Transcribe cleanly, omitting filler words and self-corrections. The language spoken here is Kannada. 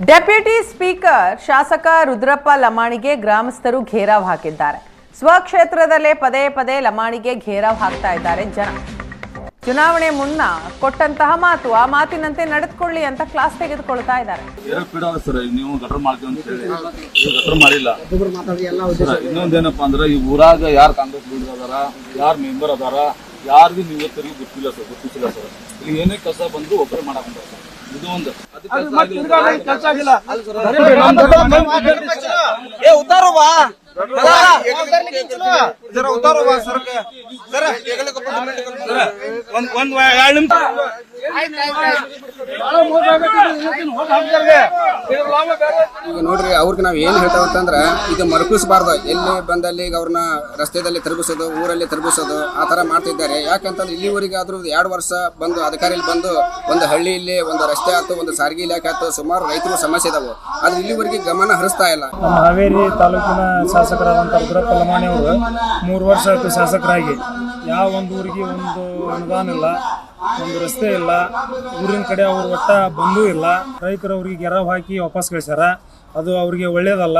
ಡೆಪ್ಯೂಟಿ ಸ್ಪೀಕರ್ ಶಾಸಕ ರುದ್ರಪ್ಪ ಲಮಾಣಿಗೆ ಗ್ರಾಮಸ್ಥರು ಘೇರಾವ್ ಹಾಕಿದ್ದಾರೆ. ಸ್ವಕ್ಷೇತ್ರದಲ್ಲೇ ಪದೇ ಪದೇ ಲಮಾಣಿಗೆ ಘೇರಾವ್ ಹಾಕ್ತಾ ಇದ್ದಾರೆ ಜನ. ಚುನಾವಣೆ ಮುನ್ನ ಕೊಟ್ಟಂತಹ ಮಾತು ಆ ಮಾತಿನಂತೆ ನಡೆದುಕೊಳ್ಳಿ ಅಂತ ಕ್ಲಾಸ್ ತೆಗೆದುಕೊಳ್ತಾ ಇದ್ದಾರೆ. ನೀವು ಗಟರ್ ಮಾಡ್ತೀವಿ ಅಂತ ಹೇಳಿ ಗಟರ್ ಮಾಡಿಲ್ಲ. ಇನ್ನೊಂದೇನಪ್ಪಾ ಅಂದ್ರೆ ಈ ಊರಾಗ ಯಾರು ಕಾಂಗ್ರೆಸ್ ಲೀಡರ್ ಅದಾರ, ಯಾರು ಮೆಂಬರ್ ಅದಾರ, ಯಾರಿಗೂ ನೀವು ಗುರ್ತಿಲ್ಲ ಸರ್. ಇಲ್ಲಿ ಏನೇ ಕೆಲಸ ಬಂದ್ರು ಒಬ್ಬರೇ ಮಾಡಾಕೊಂಡ್ರೆ ಇದು ಒಂದು ಈಗ ನೋಡ್ರಿ, ಅವ್ರಿಗೆ ನಾವ್ ಏನ್ ಹೇಳ್ತಾವಂತಂದ್ರ ಈಗ ಮರುಕಳಿಸಬಾರ್ದು. ಎಲ್ಲಿ ಬಂದಲ್ಲಿ ಈಗ ಅವ್ರನ್ನ ರಸ್ತೆದಲ್ಲಿ ತಿರುಗಿಸೋದು, ಊರಲ್ಲಿ ತಿರುಗಿಸೋದು ಆ ತರ ಮಾಡ್ತಿದ್ದಾರೆ. ಯಾಕಂತಂದ್ರೆ ಇಲ್ಲಿವರೆಗಾದ್ರೂ 2 ವರ್ಷ ಬಂದು ಅಧಿಕಾರಿಯಲ್ಲಿ ಬಂದು ಒಂದು ಹಳ್ಳಿಯಲ್ಲಿ ಒಂದು ರಸ್ತೆ ಆಯ್ತು, ಒಂದು ಸಾರಿಗೆ ಇಲಾಖೆ ಆಯ್ತು, ಸುಮಾರು ರೈತರು ಸಮಸ್ಯೆ ಇದಾವೆ. ಆದ್ರೆ ಇಲ್ಲಿವರೆಗೆ ಗಮನ ಹರಿಸ್ತಾ ಇಲ್ಲ. ನಮ್ಮ ಹಾವೇರಿ ತಾಲೂಕಿನ ಶಾಸಕರಾದಂಥ ರುದ್ರಪ್ಪ ಲಮಾಣಿ ಅವರು 3 ವರ್ಷ ಆಯ್ತು ಶಾಸಕರಾಗಿ. ಯಾವ ಒಂದು ಊರಿಗೆ ಒಂದು ಅನುದಾನ ಇಲ್ಲ, ಒಂದು ರಸ್ತೆ ಇಲ್ಲ, ಊರಿನ ಕಡೆ ಅವ್ರು ಒಟ್ಟ ಬಂದೂ ಇಲ್ಲ. ರೈತರು ಅವ್ರಿಗೆ ಗೆರವ್ ಹಾಕಿ ವಾಪಸ್ ಕಳಿಸ್ಯಾರ. ಅದು ಅವ್ರಿಗೆ ಒಳ್ಳೇದಲ್ಲ.